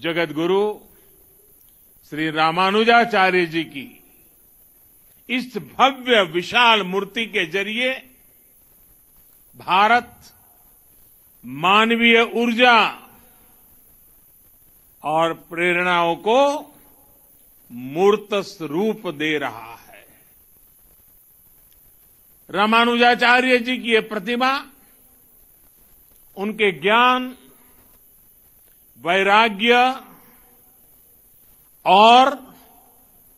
जगत गुरु श्री रामानुजाचार्य जी की इस भव्य विशाल मूर्ति के जरिए भारत मानवीय ऊर्जा और प्रेरणाओं को मूर्त रूप दे रहा है। रामानुजाचार्य जी की यह प्रतिमा उनके ज्ञान, वैराग्य और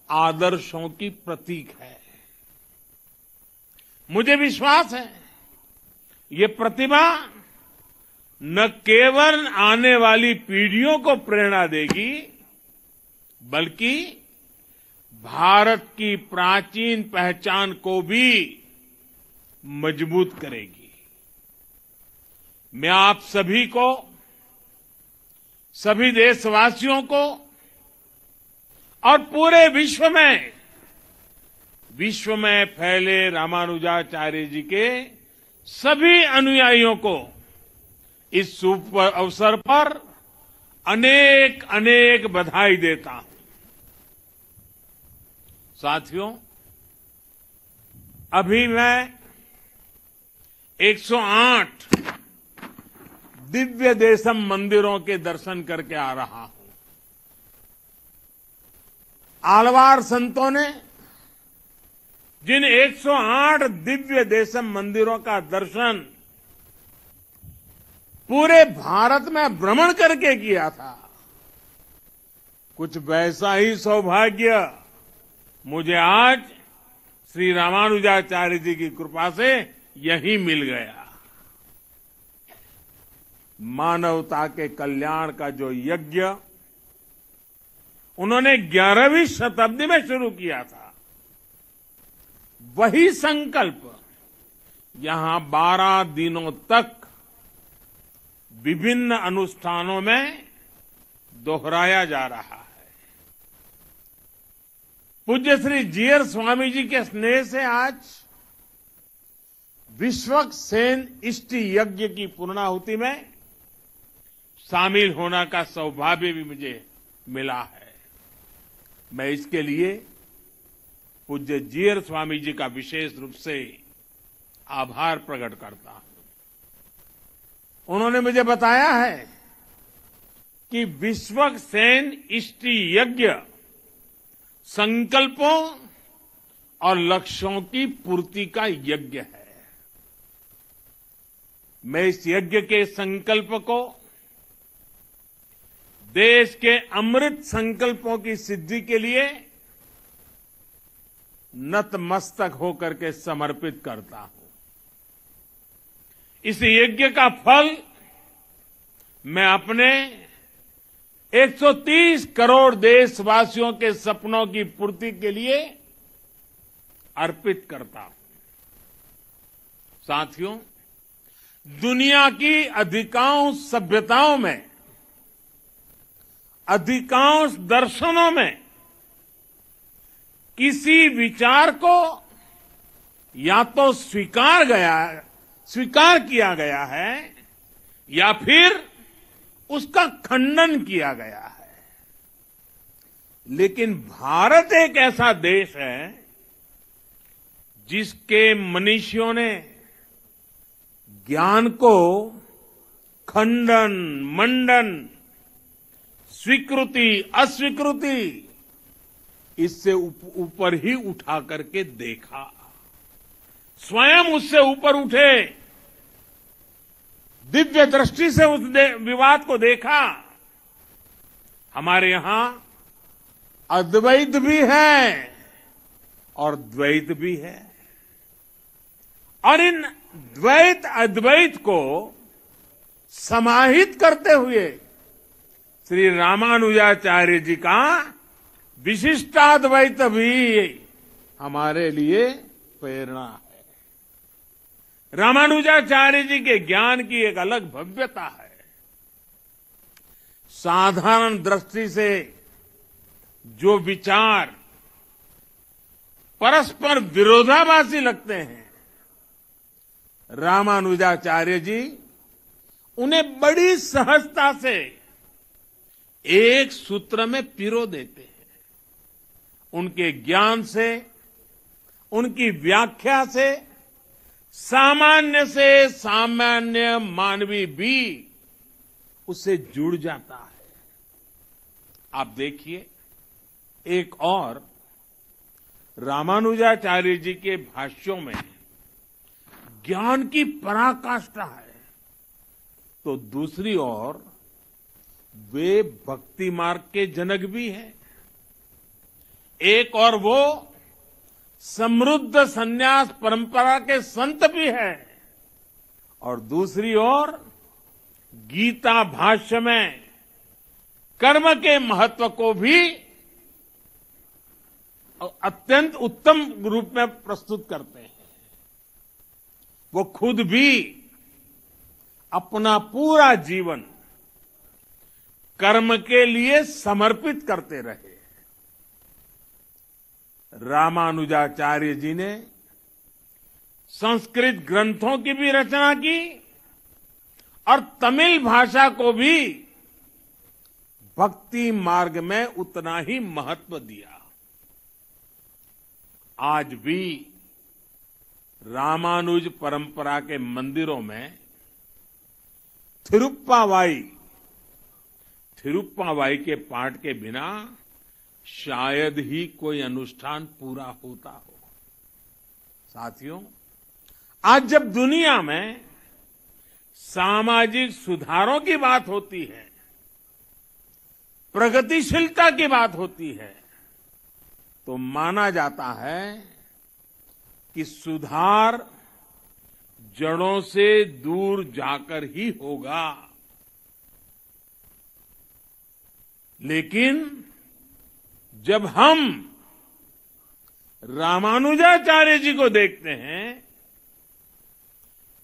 आदर्शों की प्रतीक है। मुझे विश्वास है ये प्रतिमा न केवल आने वाली पीढ़ियों को प्रेरणा देगी, बल्कि भारत की प्राचीन पहचान को भी मजबूत करेगी। मैं आप सभी को, सभी देशवासियों को और पूरे विश्व में फैले रामानुजाचार्य जी के सभी अनुयायियों को इस शुभ अवसर पर अनेक अनेक बधाई देता हूं। साथियों, अभी मैं 108 दिव्य देशम मंदिरों के दर्शन करके आ रहा हूं। आलवार संतों ने जिन 108 दिव्य देशम मंदिरों का दर्शन पूरे भारत में भ्रमण करके किया था, कुछ वैसा ही सौभाग्य मुझे आज श्री रामानुजाचार्य जी की कृपा से यही मिल गया। मानवता के कल्याण का जो यज्ञ उन्होंने 11वीं शताब्दी में शुरू किया था, वही संकल्प यहां 12 दिनों तक विभिन्न अनुष्ठानों में दोहराया जा रहा है। पूज्य श्री जीयर स्वामी जी के स्नेह से आज विश्वक्सेन इष्टि यज्ञ की पूर्णाहुति में शामिल होने का सौभाग्य भी मुझे मिला है। मैं इसके लिए पूज्य जीयर स्वामी जी का विशेष रूप से आभार प्रकट करता हूं। उन्होंने मुझे बताया है कि विश्वक्सेन इष्टि यज्ञ संकल्पों और लक्ष्यों की पूर्ति का यज्ञ है। मैं इस यज्ञ के संकल्प को देश के अमृत संकल्पों की सिद्धि के लिए नतमस्तक होकर के समर्पित करता हूं। इस यज्ञ का फल मैं अपने 130 करोड़ देशवासियों के सपनों की पूर्ति के लिए अर्पित करता हूं। साथियों, दुनिया की अधिकांश सभ्यताओं में, अधिकांश दर्शनों में किसी विचार को या तो स्वीकार किया गया है या फिर उसका खंडन किया गया है। लेकिन भारत एक ऐसा देश है जिसके मनीषियों ने ज्ञान को खंडन, मंडन, स्वीकृति, अस्वीकृति इससे ऊपर ही उठा करके देखा। स्वयं उससे ऊपर उठे, दिव्य दृष्टि से उस विवाद को देखा। हमारे यहां अद्वैत भी है और द्वैत भी है, और इन द्वैत अद्वैत को समाहित करते हुए श्री रामानुजाचार्य जी का विशिष्टाद्वैत भी हमारे लिए प्रेरणा है। रामानुजाचार्य जी के ज्ञान की एक अलग भव्यता है। साधारण दृष्टि से जो विचार परस्पर विरोधाभासी लगते हैं, रामानुजाचार्य जी उन्हें बड़ी सहजता से एक सूत्र में पिरो देते हैं। उनके ज्ञान से, उनकी व्याख्या से सामान्य से सामान्य मानवी भी उससे जुड़ जाता है। आप देखिए, एक और रामानुजाचार्य जी के भाष्यों में ज्ञान की पराकाष्ठा है, तो दूसरी ओर वे भक्ति मार्ग के जनक भी हैं। एक और वो समृद्ध संन्यास परंपरा के संत भी हैं, और दूसरी ओर गीता भाष्य में कर्म के महत्व को भी अत्यंत उत्तम रूप में प्रस्तुत करते हैं। वो खुद भी अपना पूरा जीवन कर्म के लिए समर्पित करते रहे। रामानुजाचार्य जी ने संस्कृत ग्रंथों की भी रचना की और तमिल भाषा को भी भक्ति मार्ग में उतना ही महत्व दिया। आज भी रामानुज परंपरा के मंदिरों में थिरुप्पावाई के पाठ के बिना शायद ही कोई अनुष्ठान पूरा होता हो। साथियों, आज जब दुनिया में सामाजिक सुधारों की बात होती है, प्रगतिशीलता की बात होती है, तो माना जाता है कि सुधार जड़ों से दूर जाकर ही होगा। लेकिन जब हम रामानुजाचार्य जी को देखते हैं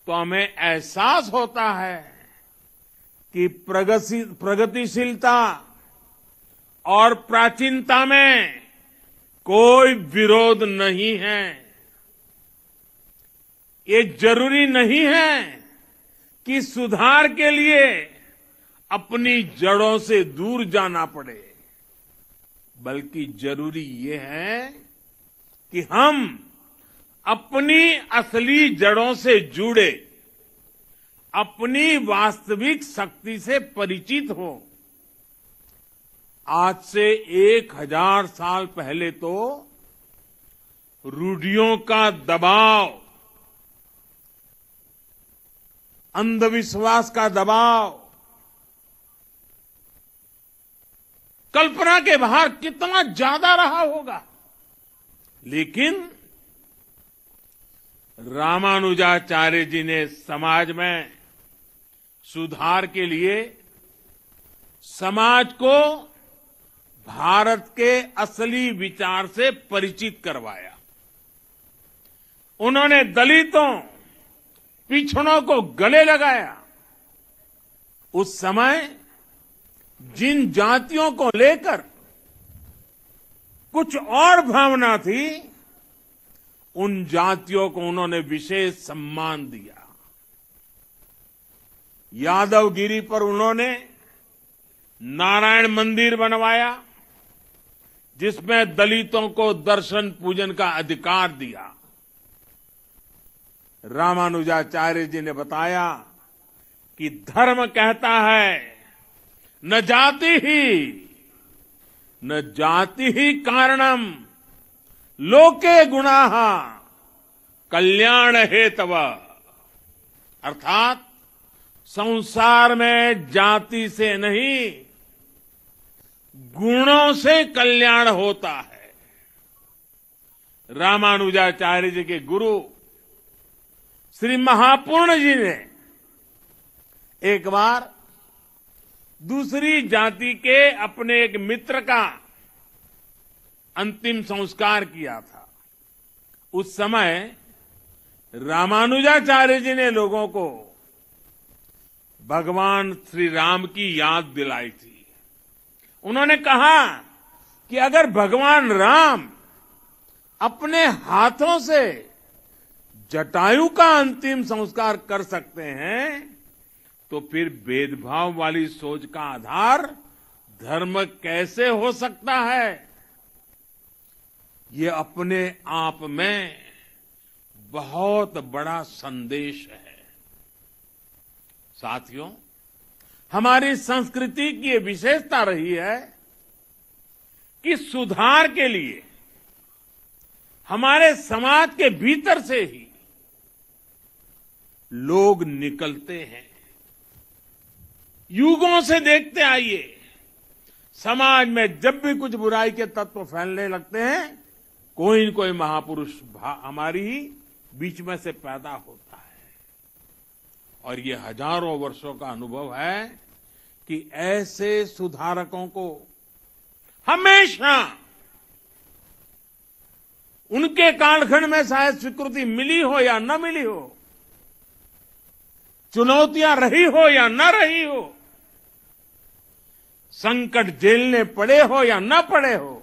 तो हमें एहसास होता है कि प्रगतिशीलता और प्राचीनता में कोई विरोध नहीं है। ये जरूरी नहीं है कि सुधार के लिए अपनी जड़ों से दूर जाना पड़े, बल्कि जरूरी ये है कि हम अपनी असली जड़ों से जुड़े, अपनी वास्तविक शक्ति से परिचित हो। आज से 1000 साल पहले तो रूढ़ियों का दबाव, अंधविश्वास का दबाव कल्पना के बाहर कितना ज्यादा रहा होगा। लेकिन रामानुजाचार्य जी ने समाज में सुधार के लिए समाज को भारत के असली विचार से परिचित करवाया। उन्होंने दलितों, पिछड़ों को गले लगाया। उस समय जिन जातियों को लेकर कुछ और भावना थी, उन जातियों को उन्होंने विशेष सम्मान दिया। यादवगिरी पर उन्होंने नारायण मंदिर बनवाया, जिसमें दलितों को दर्शन पूजन का अधिकार दिया। रामानुजाचार्य जी ने बताया कि धर्म कहता है न जाति ही कारणम लोके गुणाः कल्याण हेतव। अर्थात संसार में जाति से नहीं, गुणों से कल्याण होता है। रामानुजाचार्य जी के गुरु श्री महापूर्ण जी ने एक बार दूसरी जाति के अपने एक मित्र का अंतिम संस्कार किया था। उस समय रामानुजाचार्य जी ने लोगों को भगवान श्री राम की याद दिलाई थी। उन्होंने कहा कि अगर भगवान राम अपने हाथों से जटायु का अंतिम संस्कार कर सकते हैं, तो फिर भेदभाव वाली सोच का आधार धर्म कैसे हो सकता है, ये अपने आप में बहुत बड़ा संदेश है। साथियों, हमारी संस्कृति की ये विशेषता रही है कि सुधार के लिए हमारे समाज के भीतर से ही लोग निकलते हैं। युगों से देखते आइए, समाज में जब भी कुछ बुराई के तत्व फैलने लगते हैं, कोई न कोई महापुरुष हमारी ही बीच में से पैदा होता है। और ये हजारों वर्षों का अनुभव है कि ऐसे सुधारकों को हमेशा उनके कालखंड में शायद स्वीकृति मिली हो या न मिली हो, चुनौतियां रही हो या न रही हो, संकट झेलने पड़े हो या न पड़े हो,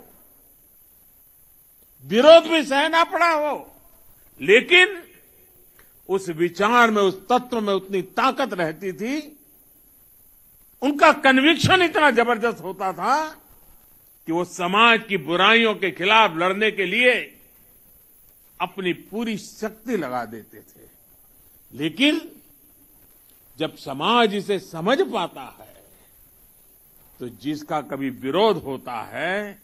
विरोध भी सहना पड़ा हो, लेकिन उस विचार में, उस तत्व में उतनी ताकत रहती थी, उनका कन्विक्शन इतना जबरदस्त होता था कि वो समाज की बुराइयों के खिलाफ लड़ने के लिए अपनी पूरी शक्ति लगा देते थे। लेकिन जब समाज इसे समझ पाता है, तो जिसका कभी विरोध होता है,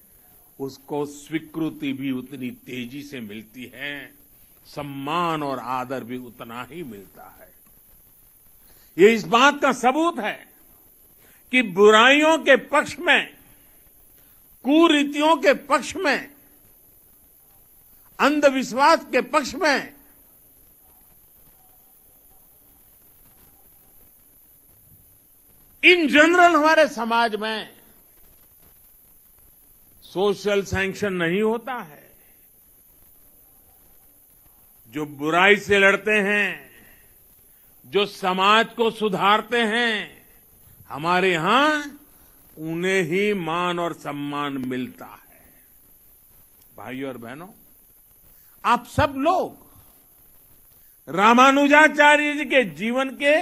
उसको स्वीकृति भी उतनी तेजी से मिलती है, सम्मान और आदर भी उतना ही मिलता है। ये इस बात का सबूत है कि बुराइयों के पक्ष में, कुरीतियों के पक्ष में, अंधविश्वास के पक्ष में इन जनरल हमारे समाज में सोशल सैंक्शन नहीं होता है। जो बुराई से लड़ते हैं, जो समाज को सुधारते हैं, हमारे यहां उन्हें ही मान और सम्मान मिलता है। भाइयों और बहनों, आप सब लोग रामानुजाचार्य जी के जीवन के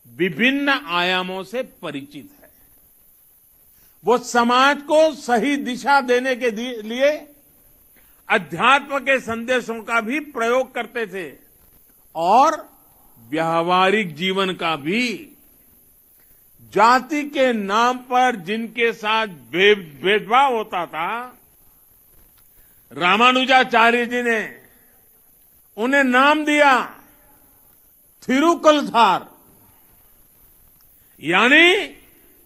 विभिन्न आयामों से परिचित है। वो समाज को सही दिशा देने के लिए अध्यात्म के संदेशों का भी प्रयोग करते थे और व्यावहारिक जीवन का भी। जाति के नाम पर जिनके साथ भेदभाव होता था, रामानुजाचार्य जी ने उन्हें नाम दिया थिरुकलधार, यानी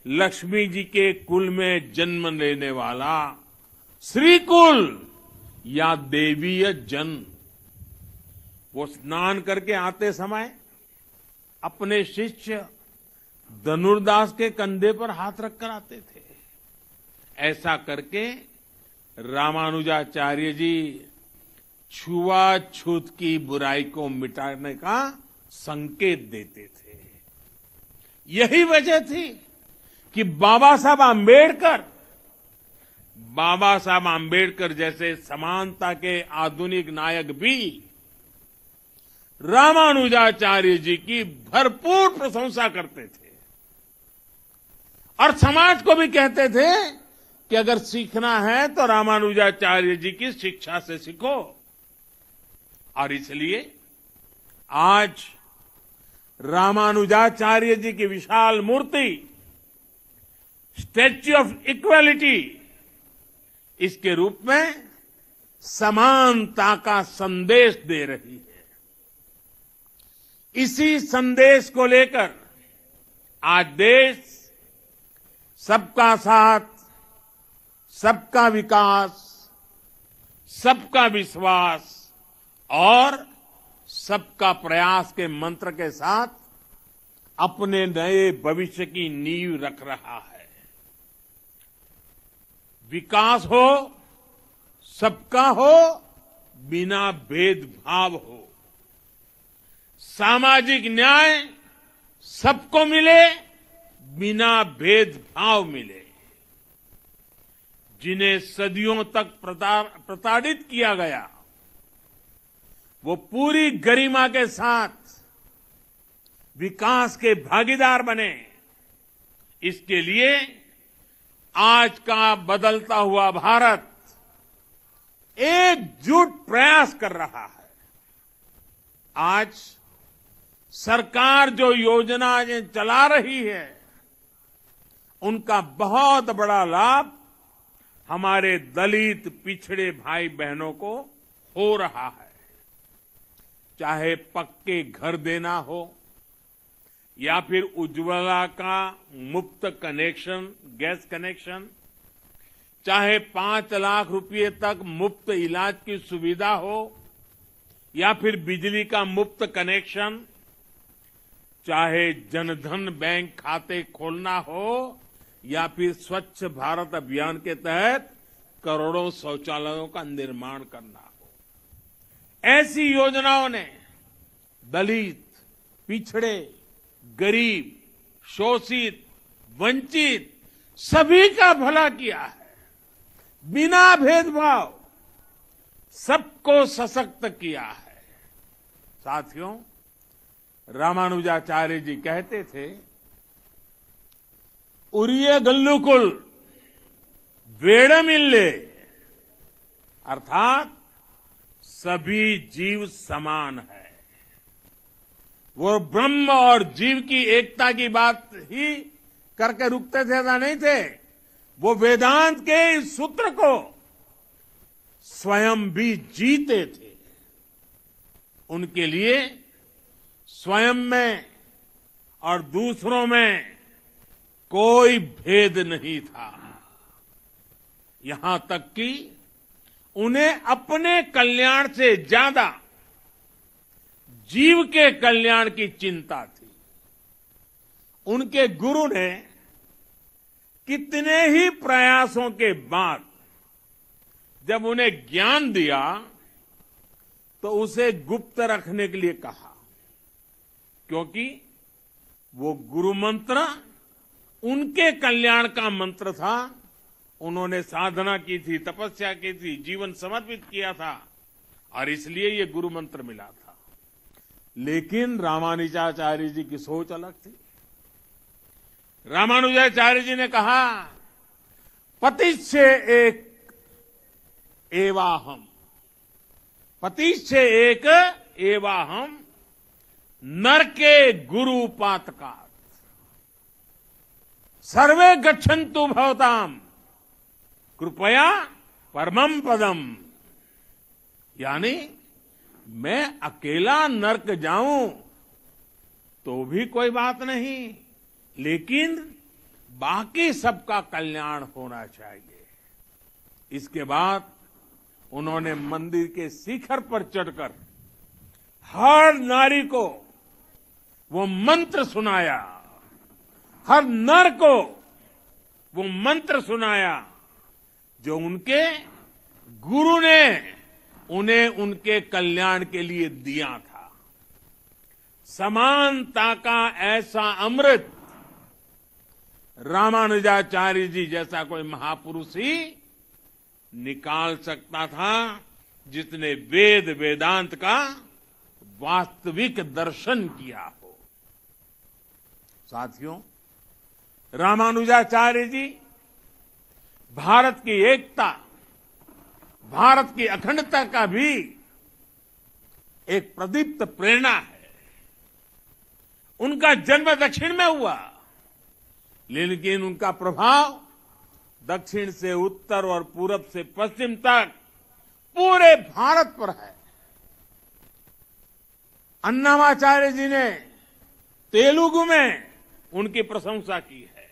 लक्ष्मी जी के कुल में जन्म लेने वाला श्रीकुल या देवीय जन। वो स्नान करके आते समय अपने शिष्य धनुर्दास के कंधे पर हाथ रखकर आते थे। ऐसा करके रामानुजाचार्य जी छुआछूत की बुराई को मिटाने का संकेत देते थे। यही वजह थी कि बाबा साहब आंबेडकर जैसे समानता के आधुनिक नायक भी रामानुजाचार्य जी की भरपूर प्रशंसा करते थे और समाज को भी कहते थे कि अगर सीखना है तो रामानुजाचार्य जी की शिक्षा से सीखो। और इसलिए आज रामानुजाचार्य जी की विशाल मूर्ति स्टैच्यू ऑफ इक्वालिटी, इसके रूप में समानता का संदेश दे रही है। इसी संदेश को लेकर आज देश सबका साथ, सबका विकास, सबका विश्वास और सबका प्रयास के मंत्र के साथ अपने नए भविष्य की नींव रख रहा है। विकास हो, सबका हो, बिना भेदभाव हो। सामाजिक न्याय सबको मिले, बिना भेदभाव मिले। जिन्हें सदियों तक प्रताड़ित किया गया, वो पूरी गरिमा के साथ विकास के भागीदार बने। इसके लिए आज का बदलता हुआ भारत एकजुट प्रयास कर रहा है। आज सरकार जो योजनाएं चला रही है, उनका बहुत बड़ा लाभ हमारे दलित पिछड़े भाई बहनों को हो रहा है। चाहे पक्के घर देना हो या फिर उज्ज्वला का मुफ्त कनेक्शन, गैस कनेक्शन, चाहे 5 लाख रुपए तक मुफ्त इलाज की सुविधा हो या फिर बिजली का मुफ्त कनेक्शन, चाहे जनधन बैंक खाते खोलना हो या फिर स्वच्छ भारत अभियान के तहत करोड़ों शौचालयों का निर्माण करना हो, ऐसी योजनाओं ने दलित, पिछड़े, गरीब, शोषित, वंचित सभी का भला किया है। बिना भेदभाव सबको सशक्त किया है। साथियों, रामानुजाचार्य जी कहते थे, उरिय गल्लुकुल वेड़मिल्ले, अर्थात सभी जीव समान है। वो ब्रह्म और जीव की एकता की बात ही करके रुकते थे, ऐसा नहीं थे। वो वेदांत के इस सूत्र को स्वयं भी जीते थे। उनके लिए स्वयं में और दूसरों में कोई भेद नहीं था। यहां तक कि उन्हें अपने कल्याण से ज्यादा जीव के कल्याण की चिंता थी। उनके गुरु ने कितने ही प्रयासों के बाद जब उन्हें ज्ञान दिया तो उसे गुप्त रखने के लिए कहा, क्योंकि वो गुरु मंत्र उनके कल्याण का मंत्र था। उन्होंने साधना की थी, तपस्या की थी, जीवन समर्पित किया था और इसलिए ये गुरु मंत्र मिला था। लेकिन रामानुजाचार्य जी की सोच अलग थी। रामानुजाचार्य जी ने कहा, पतिश्च एक एवाहम, पतिश्च एक एवाहम नरके गुरु पातकात् सर्वे गच्छन्तु भवताम कृपया परमम पदम। यानी मैं अकेला नरक जाऊं तो भी कोई बात नहीं, लेकिन बाकी सबका कल्याण होना चाहिए। इसके बाद उन्होंने मंदिर के शिखर पर चढ़कर हर नारी को वो मंत्र सुनाया, हर नर को वो मंत्र सुनाया जो उनके गुरु ने उन्हें उनके कल्याण के लिए दिया था। समानता का ऐसा अमृत रामानुजाचार्य जी जैसा कोई महापुरुष ही निकाल सकता था, जिसने वेद वेदांत का वास्तविक दर्शन किया हो। साथियों, रामानुजाचार्य जी भारत की एकता, भारत की अखंडता का भी एक प्रदीप्त प्रेरणा है। उनका जन्म दक्षिण में हुआ, लेकिन उनका प्रभाव दक्षिण से उत्तर और पूरब से पश्चिम तक पूरे भारत पर है। अन्नामाचार्य जी ने तेलुगु में उनकी प्रशंसा की है।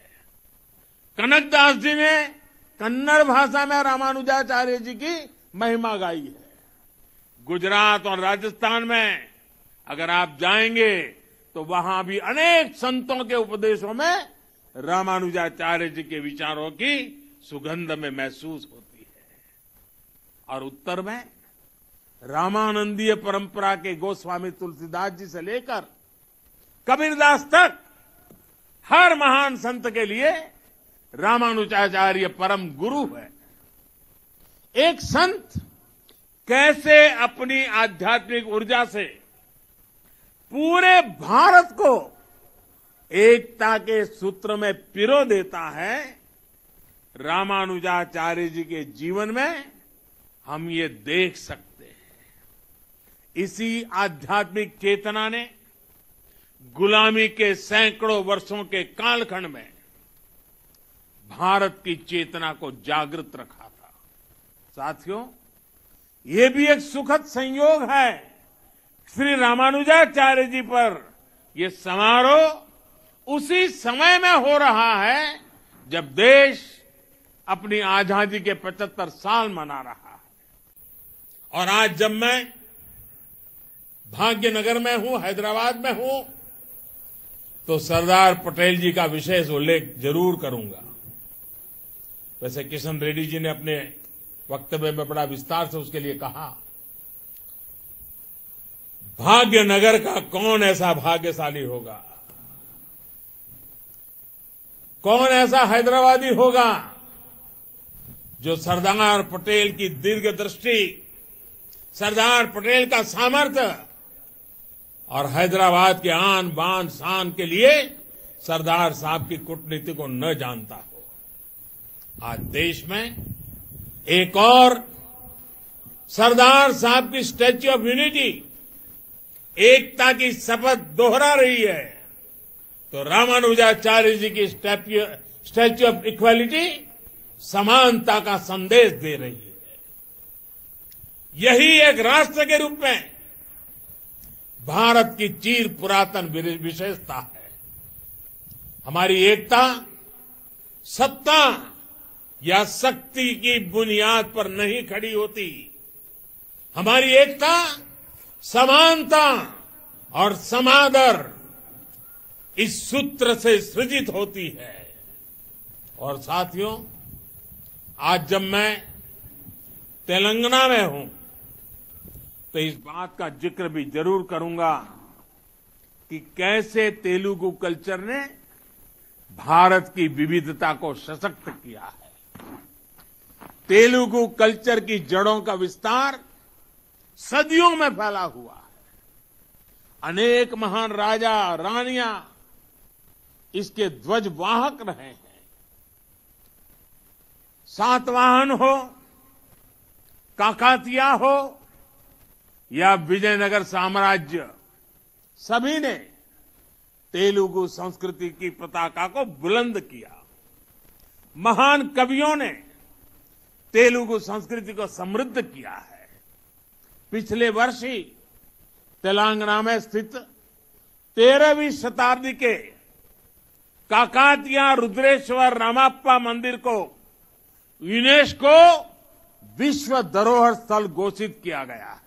कनकदास जी ने कन्नड़ भाषा में रामानुजाचार्य जी की महिमा गाई है। गुजरात और राजस्थान में अगर आप जाएंगे तो वहां भी अनेक संतों के उपदेशों में रामानुजाचार्य जी के विचारों की सुगंध में महसूस होती है। और उत्तर में रामानंदीय परंपरा के गोस्वामी तुलसीदास जी से लेकर कबीरदास तक हर महान संत के लिए रामानुजाचार्य परम गुरु है। एक संत कैसे अपनी आध्यात्मिक ऊर्जा से पूरे भारत को एकता के सूत्र में पिरो देता है, रामानुजाचार्य जी के जीवन में हम ये देख सकते हैं। इसी आध्यात्मिक चेतना ने गुलामी के सैकड़ों वर्षों के कालखंड में भारत की चेतना को जागृत रखा था। साथियों, ये भी एक सुखद संयोग है, श्री रामानुजाचार्य जी पर ये समारोह उसी समय में हो रहा है जब देश अपनी आजादी के 75 साल मना रहा है। और आज जब मैं भाग्यनगर में हूं, हैदराबाद में हूं, तो सरदार पटेल जी का विशेष उल्लेख जरूर करूंगा। वैसे किशन रेड्डी जी ने अपने वक्तव्य में बड़ा विस्तार से उसके लिए कहा। भाग्यनगर का कौन ऐसा भाग्यशाली होगा, कौन ऐसा हैदराबादी होगा जो सरदार पटेल की दीर्घ दृष्टि, सरदार पटेल का सामर्थ्य और हैदराबाद के आन बान शान के लिए सरदार साहब की कूटनीति को न जानता हो। आज देश में एक और सरदार साहब की स्टैच्यू ऑफ यूनिटी, एकता की शपथ दोहरा रही है, तो रामानुजाचार्य जी की स्टैच्यू ऑफ इक्वालिटी समानता का संदेश दे रही है। यही एक राष्ट्र के रूप में भारत की चिर पुरातन विशेषता है। हमारी एकता सत्ता या शक्ति की बुनियाद पर नहीं खड़ी होती। हमारी एकता समानता और समादर इस सूत्र से सृजित होती है। और साथियों, आज जब मैं तेलंगाना में हूं तो इस बात का जिक्र भी जरूर करूंगा कि कैसे तेलुगु कल्चर ने भारत की विविधता को सशक्त किया है। तेलुगु कल्चर की जड़ों का विस्तार सदियों में फैला हुआ है। अनेक महान राजा रानियां इसके ध्वजवाहक रहे हैं। सातवाहन हो, काकातिया हो या विजयनगर साम्राज्य, सभी ने तेलुगु संस्कृति की पताका को बुलंद किया। महान कवियों ने तेलुगु संस्कृति को समृद्ध किया है। पिछले वर्ष ही तेलंगाना में स्थित 13वीं शताब्दी के काकातिया रुद्रेश्वर रामाप्पा मंदिर को यूनेस्को विश्व धरोहर स्थल घोषित किया गया है।